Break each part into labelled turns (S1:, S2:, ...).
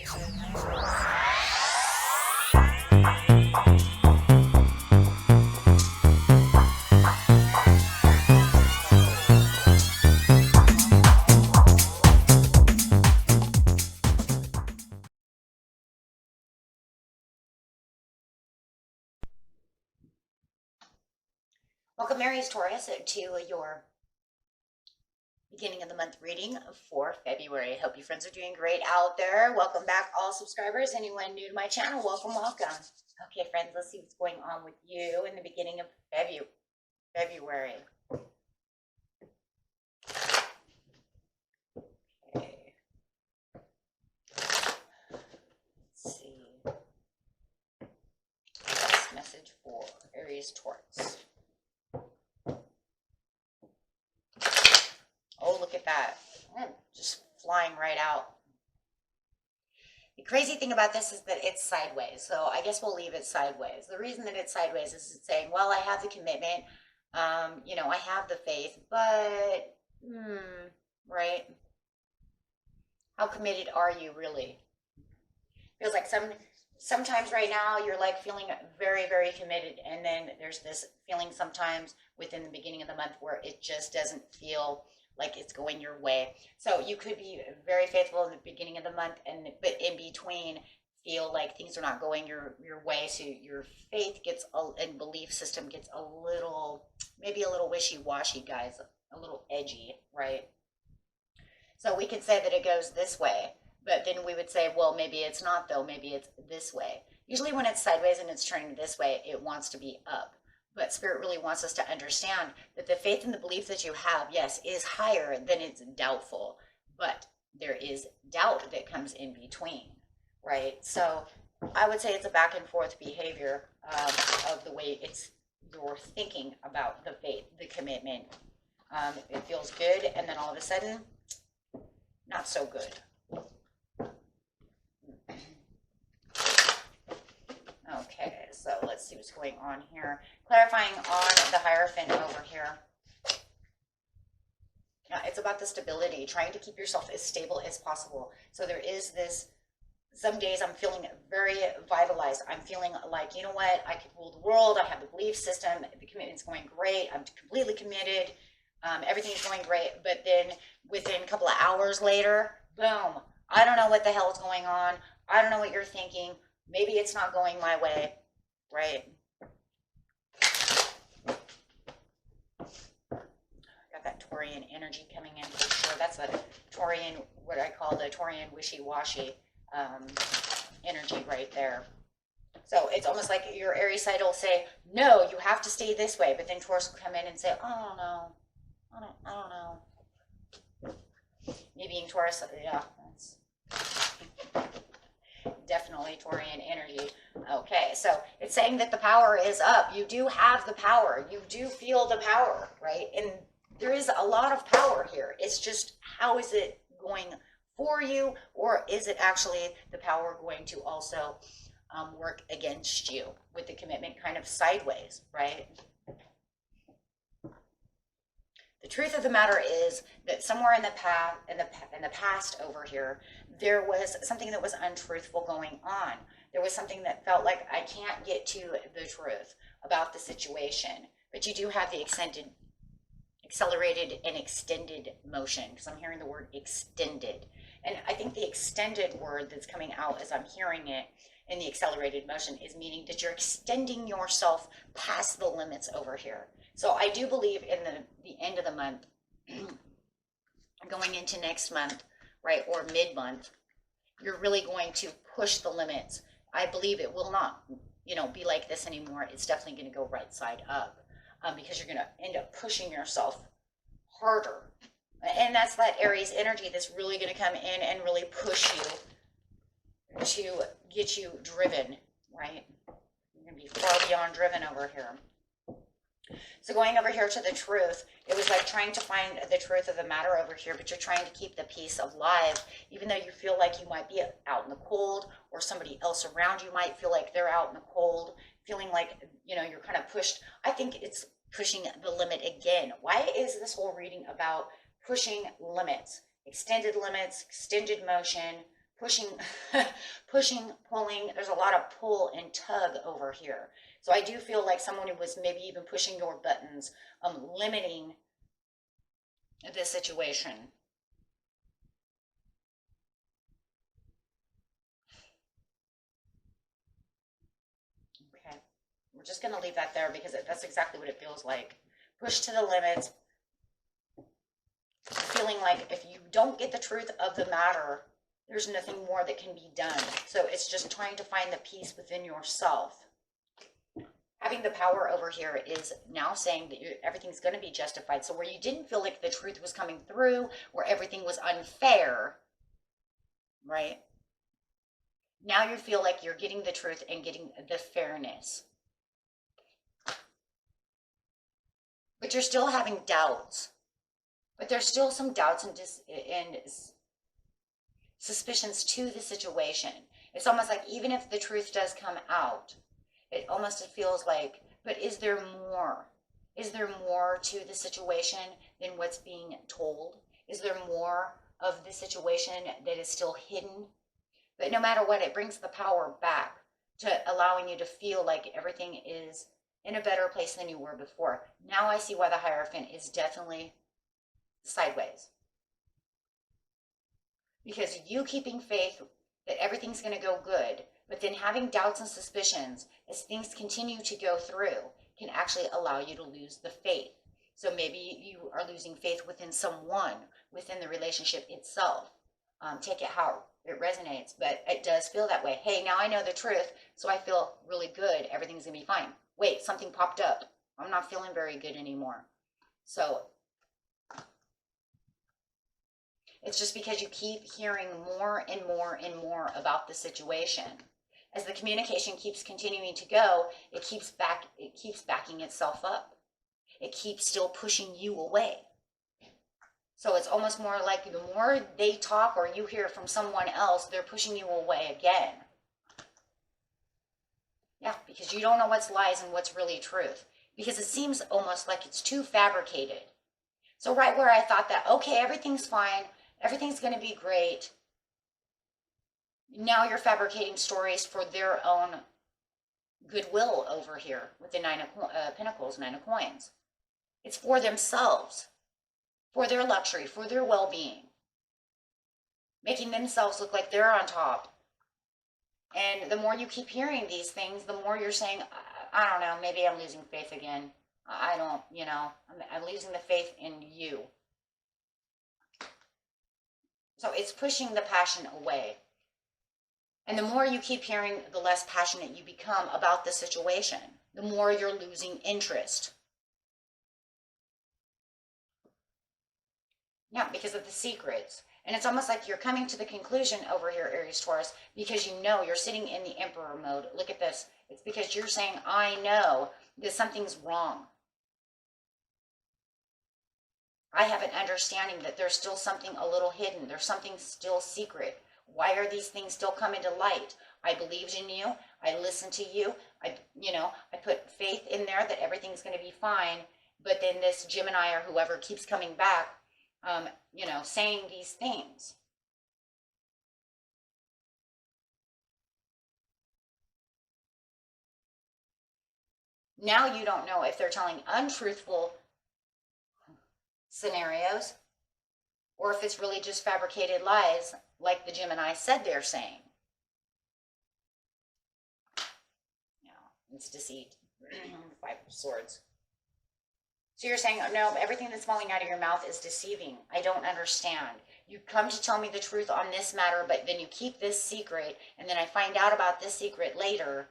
S1: Welcome, Aries, Taurus, to your beginning of the month reading for February. I hope you friends are doing great out there. Welcome back, all subscribers. Anyone new to my channel, welcome. Okay, friends, let's see what's going on with you in the beginning of February. Okay. Let's see. Last message for Aries, Taurus. Oh, look at that. Just flying right out. The crazy thing about this is that it's sideways. So I guess we'll leave it sideways. The reason that it's sideways is it's saying, well, I have the commitment. I have the faith, but, right? How committed are you really? Feels like sometimes right now you're like feeling very, very committed. And then there's this feeling sometimes within the beginning of the month where it just doesn't feel like it's going your way. So you could be very faithful in the beginning of the month, but in between feel like things are not going your way. So your faith and belief system gets maybe a little wishy-washy, guys, a little edgy, right? So we could say that it goes this way, but then we would say, well, maybe it's not though. Maybe it's this way. Usually when it's sideways and it's turning this way, it wants to be up. But Spirit really wants us to understand that the faith and the belief that you have, yes, is higher than it's doubtful. But there is doubt that comes in between, right? So I would say it's a back and forth behavior of the way you're thinking about the faith, the commitment. It feels good, and then all of a sudden, not so good. Okay, so let's see what's going on here. Clarifying on the Hierophant over here. Yeah, it's about the stability, trying to keep yourself as stable as possible. So there is this, some days I'm feeling very vitalized. I'm feeling like, you know what, I could rule the world. I have the belief system. The commitment's going great. I'm completely committed. Everything's going great. But then within a couple of hours later, boom, I don't know what the hell is going on. I don't know what you're thinking. Maybe it's not going my way, right? Got that Taurian energy coming in for sure. That's a Taurian, what I call the Taurian wishy-washy energy right there. So it's almost like your Aries side will say, no, you have to stay this way. But then Taurus will come in and say, I don't know. I don't know. Me being Taurus, yeah, that's definitely Taurian energy. Okay, so it's saying that the power is up. You do have the power. You do feel the power, right? And there is a lot of power here. It's just, how is it going for you? Or is it actually the power going to also work against you with the commitment kind of sideways, right? The truth of the matter is that somewhere in the past over here, there was something that was untruthful going on. There was something that felt like I can't get to the truth about the situation. But you do have the accelerated and extended motion, because I'm hearing the word extended. And I think the extended word that's coming out as I'm hearing it in the accelerated motion is meaning that you're extending yourself past the limits over here. So I do believe in the end of the month, going into next month, right, or mid-month, you're really going to push the limits. I believe it will not, be like this anymore. It's definitely going to go right side up, because you're going to end up pushing yourself harder. And that's that Aries energy that's really going to come in and really push you to get you driven, right? You're going to be far beyond driven over here. So going over here to the truth, it was like trying to find the truth of the matter over here, but you're trying to keep the peace alive, even though you feel like you might be out in the cold, or somebody else around you might feel like they're out in the cold, feeling like, you're kind of pushed. I think it's pushing the limit again. Why is this whole reading about pushing limits, extended motion, pushing, pushing, pulling. There's a lot of pull and tug over here. So I do feel like someone was maybe even pushing your buttons, limiting this situation. Okay, we're just going to leave that there because that's exactly what it feels like. Push to the limits, feeling like if you don't get the truth of the matter, there's nothing more that can be done. So it's just trying to find the peace within yourself. Having the power over here is now saying that everything's going to be justified. So where you didn't feel like the truth was coming through, where everything was unfair, right? Now you feel like you're getting the truth and getting the fairness. But you're still having doubts. But there's still some doubts and suspicions to the situation. It's almost like even if the truth does come out, it almost feels like, but is there more? Is there more to the situation than what's being told? Is there more of the situation that is still hidden? But no matter what, it brings the power back to allowing you to feel like everything is in a better place than you were before. Now I see why the Hierophant is definitely sideways. Because you keeping faith that everything's going to go good, but then having doubts and suspicions as things continue to go through can actually allow you to lose the faith. So maybe you are losing faith within someone, within the relationship itself. Take it how it resonates, but it does feel that way. Hey, now I know the truth, so I feel really good. Everything's going to be fine. Wait, something popped up. I'm not feeling very good anymore. So it's just because you keep hearing more and more and more about the situation. As the communication keeps continuing to go, it keeps backing itself up. It keeps still pushing you away. So it's almost more like the more they talk or you hear from someone else, they're pushing you away again. Yeah, because you don't know what's lies and what's really truth. Because it seems almost like it's too fabricated. So right where I thought that, okay, everything's fine, everything's going to be great, now you're fabricating stories for their own goodwill over here with the Nine of Pentacles, Nine of Coins. It's for themselves, for their luxury, for their well-being, making themselves look like they're on top. And the more you keep hearing these things, the more you're saying, I don't know, maybe I'm losing faith again. I don't, I'm losing the faith in you. So it's pushing the passion away. And the more you keep hearing, the less passionate you become about the situation. The more you're losing interest. Yeah, because of the secrets. And it's almost like you're coming to the conclusion over here, Aries, Taurus, because you know you're sitting in the Emperor mode. Look at this. It's because you're saying, I know that something's wrong. I have an understanding that there's still something a little hidden. There's something still secret. Why are these things still coming to light? I believed in you. I listened to you. I put faith in there that everything's going to be fine. But then this Gemini or whoever keeps coming back, saying these things. Now you don't know if they're telling untruthful scenarios or if it's really just fabricated lies like the Gemini said they're saying. It's deceit. Five of Swords. So you're saying, oh, no, everything that's falling out of your mouth is deceiving. I don't understand. You come to tell me the truth on this matter, but then you keep this secret, and then I find out about this secret later,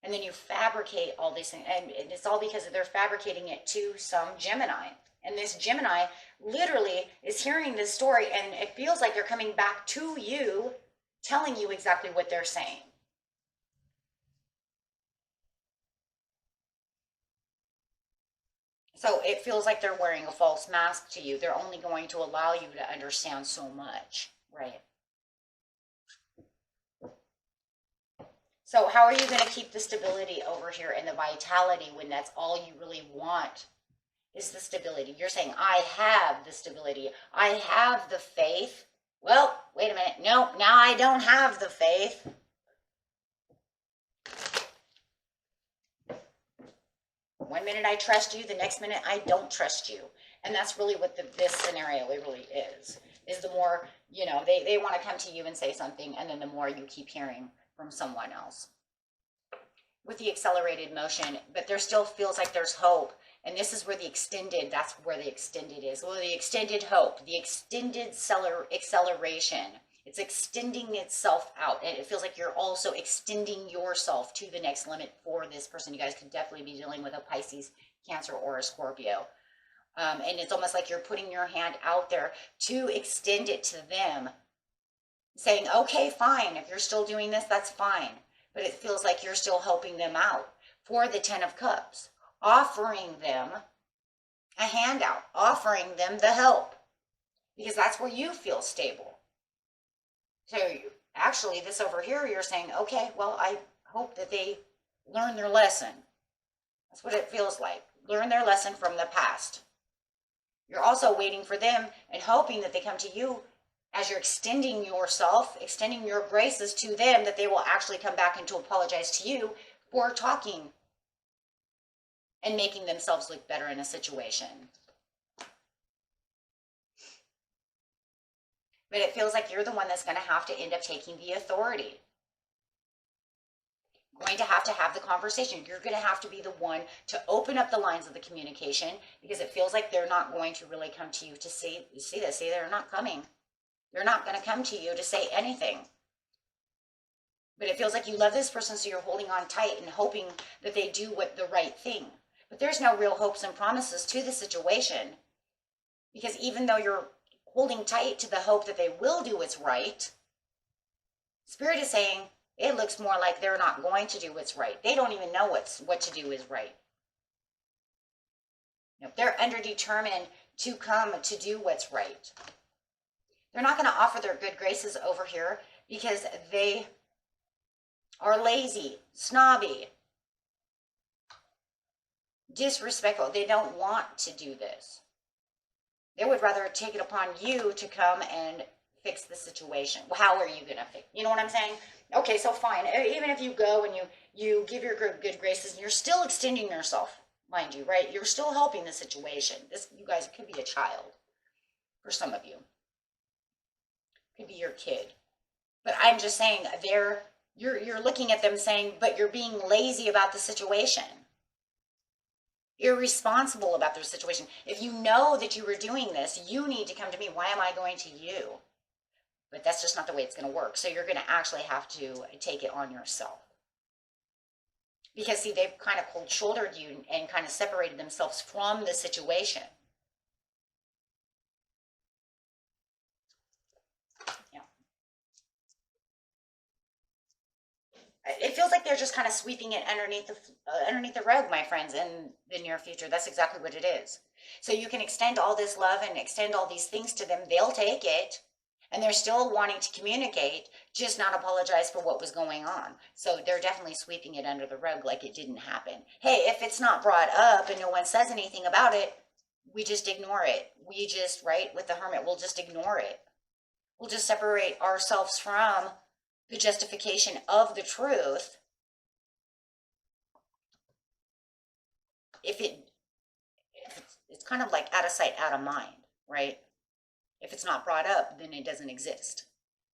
S1: and then you fabricate all these things. And it's all because they're fabricating it to some Gemini. And this Gemini literally is hearing this story, and it feels like they're coming back to you, telling you exactly what they're saying. So it feels like they're wearing a false mask to you. They're only going to allow you to understand so much, right? So how are you going to keep the stability over here and the vitality when that's all you really want is the stability? You're saying, I have the stability. I have the faith. Well, wait a minute. No, now I don't have the faith. One minute I trust you, the next minute I don't trust you. And that's really what this scenario really is the more, you know, they want to come to you and say something, and then the more you keep hearing from someone else. With the accelerated motion, but there still feels like there's hope. And this is where the extended, that's where the extended is. Well, the extended hope, the extended acceleration. It's extending itself out. And it feels like you're also extending yourself to the next limit for this person. You guys could definitely be dealing with a Pisces, Cancer, or a Scorpio. And it's almost like you're putting your hand out there to extend it to them, saying, okay, fine. If you're still doing this, that's fine. But it feels like you're still helping them out for the Ten of Cups, offering them a handout, offering them the help, because that's where you feel stable. So actually, this over here, you're saying, okay, well, I hope that they learn their lesson. That's what it feels like. Learn their lesson from the past. You're also waiting for them and hoping that they come to you as you're extending yourself, extending your graces to them, that they will actually come back and to apologize to you for talking and making themselves look better in a situation. But it feels like you're the one that's going to have to end up taking the authority. Going to have the conversation. You're going to have to be the one to open up the lines of the communication, because it feels like they're not going to really come to you to see this. See, they're not coming. They're not going to come to you to say anything. But it feels like you love this person, so you're holding on tight and hoping that they do the right thing. But there's no real hopes and promises to the situation, because even though you're holding tight to the hope that they will do what's right, Spirit is saying, it looks more like they're not going to do what's right. They don't even know what to do is right. You know, they're underdetermined to come to do what's right. They're not going to offer their good graces over here because they are lazy, snobby, disrespectful. They don't want to do this. They would rather take it upon you to come and fix the situation. Well, how are you going to fix? You know what I'm saying? Okay, so fine. Even if you go and you give your good graces, and you're still extending yourself, mind you, right? You're still helping the situation. You guys, it could be a child for some of you. It could be your kid. But I'm just saying, you're looking at them saying, but you're being lazy about the situation. Irresponsible about their situation. If you know that you were doing this, you need to come to me. Why am I going to you? But that's just not the way it's going to work. So you're going to actually have to take it on yourself. Because, see, they've kind of cold-shouldered you and kind of separated themselves from the situation. Yeah. It feels like they're just kind of sweeping it underneath the rug, my friends, in the near future. That's exactly what it is. So you can extend all this love and extend all these things to them. They'll take it. And they're still wanting to communicate, just not apologize for what was going on. So they're definitely sweeping it under the rug like it didn't happen. Hey, if it's not brought up and no one says anything about it, we just ignore it. We just, right, with the Hermit, we'll just ignore it. We'll just separate ourselves from the justification of the truth. It's kind of like out of sight, out of mind, right? If it's not brought up, then it doesn't exist.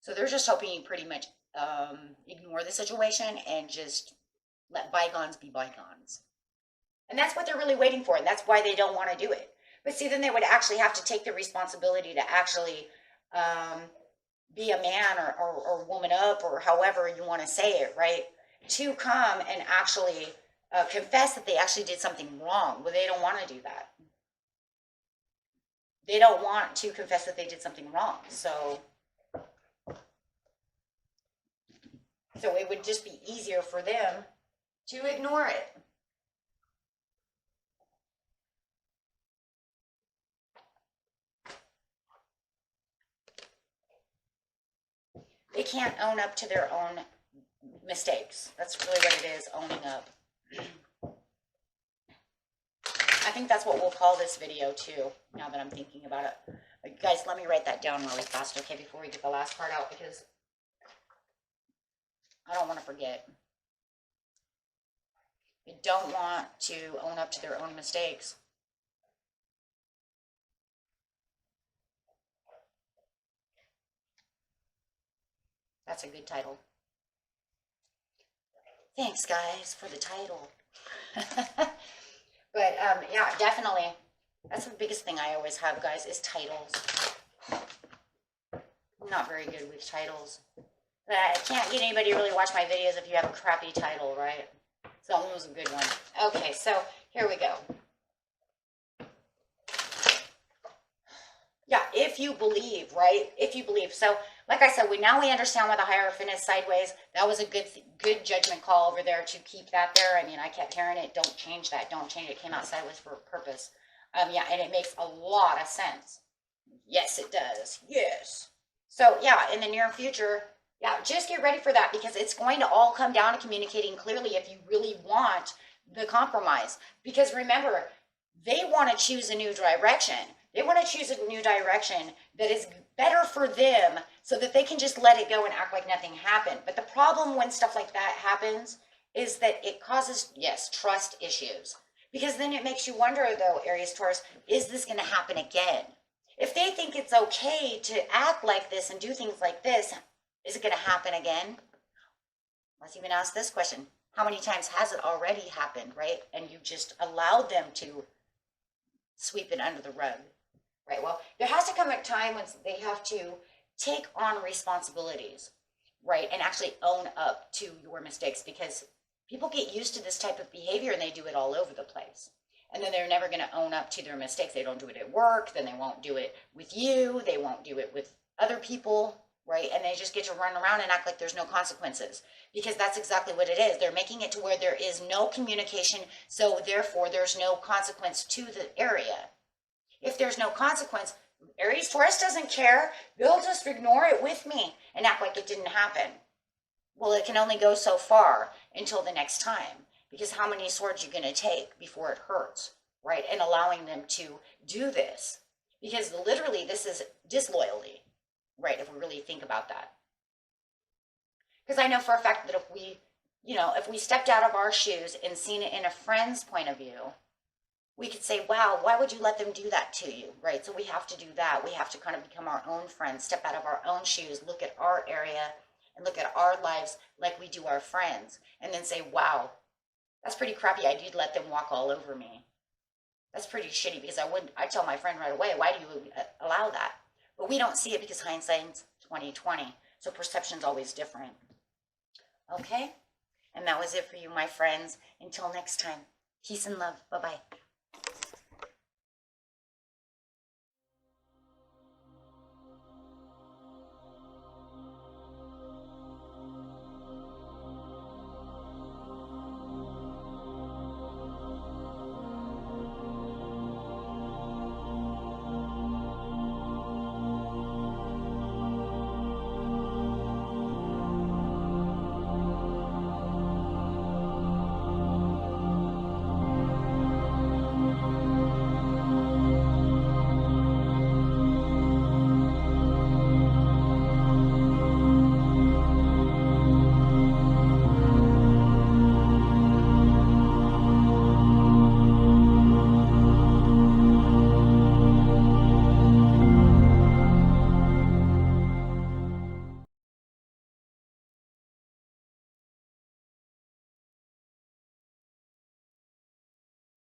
S1: So they're just hoping you pretty much ignore the situation and just let bygones be bygones. And that's what they're really waiting for, and that's why they don't want to do it. But see, then they would actually have to take the responsibility to actually be a man or woman up, or however you want to say it, right? To come and actually confess that they actually did something wrong. Well, they don't want to do that. They don't want to confess that they did something wrong. So it would just be easier for them to ignore it. They can't own up to their own mistakes. That's really what it is, owning up. I think that's what we'll call this video too, now that I'm thinking about it. Guys, let me write that down really fast, okay, before we get the last part out, because I don't want to forget. They don't want to own up to their own mistakes. That's a good title. Thanks, guys, for the title. But, yeah, definitely. That's the biggest thing I always have, guys, is titles. I'm not very good with titles. But I can't get anybody to really watch my videos if you have a crappy title, right? So that one was a good one. Okay, so here we go. Yeah, if you believe, right? If you believe. So, like I said, now we understand why the Hierophant is sideways. That was a good judgment call over there to keep that there. I mean, I kept hearing it. Don't change that. Don't change it. It came out sideways for a purpose. Yeah, and it makes a lot of sense. Yes, it does. Yes. So, yeah, in the near future, yeah, just get ready for that, because it's going to all come down to communicating clearly if you really want the compromise. Because remember, they want to choose a new direction. They want to choose a new direction that is better for them so that they can just let it go and act like nothing happened. But the problem when stuff like that happens is that it causes, yes, trust issues. Because then it makes you wonder, though, Aries, Taurus, is this going to happen again? If they think it's okay to act like this and do things like this, is it going to happen again? Let's even ask this question. How many times has it already happened, right? And you just allowed them to sweep it under the rug, right? Well, there has to come a time when they have to take on responsibilities, right? And actually own up to your mistakes, because people get used to this type of behavior and they do it all over the place. And then they're never going to own up to their mistakes. They don't do it at work. Then they won't do it with you. They won't do it with other people, right? And they just get to run around and act like there's no consequences, because that's exactly what it is. They're making it to where there is no communication, so therefore there's no consequence to the area. If there's no consequence, Aries, Taurus doesn't care. They'll just ignore it with me and act like it didn't happen. Well, it can only go so far until the next time, because how many swords are you going to take before it hurts, right? And allowing them to do this, because literally this is disloyalty, right? If we really think about that. Because I know for a fact that if we stepped out of our shoes and seen it in a friend's point of view, we could say, wow, why would you let them do that to you, right? So we have to do that. We have to kind of become our own friends, step out of our own shoes, look at our area and look at our lives like we do our friends, and then say, wow, that's pretty crappy. I did let them walk all over me. That's pretty shitty, because I'd tell my friend right away, why do you allow that? But we don't see it because hindsight's 20/20. So perception's always different. Okay? And that was it for you, my friends. Until next time, peace and love. Bye-bye.